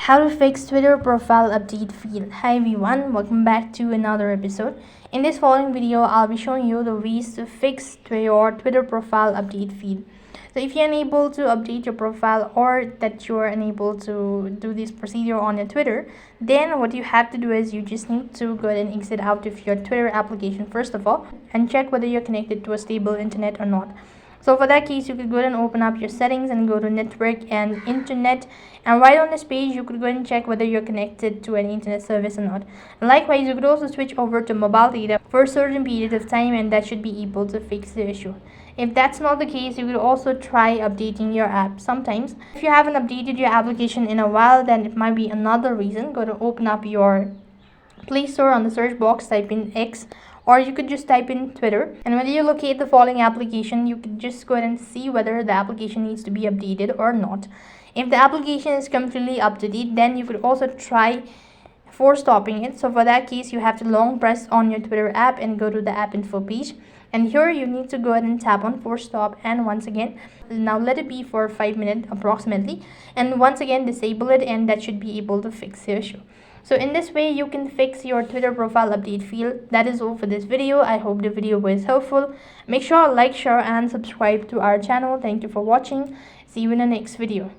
How to fix Twitter profile update field. Hi everyone, welcome back to another episode. In this following video, I'll be showing you the ways to fix your Twitter profile update field. So if you're unable to update your profile or that you're unable to do this procedure on your Twitter, then what you have to do is you just need to go ahead and exit out of your Twitter application first of all and check whether you're connected to a stable internet or not. So for that case, you could go ahead and open up your settings and go to network and internet, and right on this page you could go ahead and check whether you're connected to an internet service or not. And likewise, you could also switch over to mobile data for a certain period of time, and that should be able to fix the issue. If that's not the case, you could also try updating your app. Sometimes if you haven't updated your application in a while, then it might be another reason. Go to open up your Play Store. On the search box, type in X, or you could just type in Twitter, and when you locate the following application, you could just go ahead and see whether the application needs to be updated or not. If the application is completely up to date, then you could also try for stopping it. So for that case, you have to long press on your Twitter app and go to the app info page, and here you need to go ahead and tap on force stop, and once again now let it be for 5 minutes approximately, and once again disable it, and that should be able to fix the issue. So in this way you can fix your Twitter profile update field. That is all for this video. I hope the video was helpful. Make sure to like, share and subscribe to our channel. Thank you for watching. See you in the next video.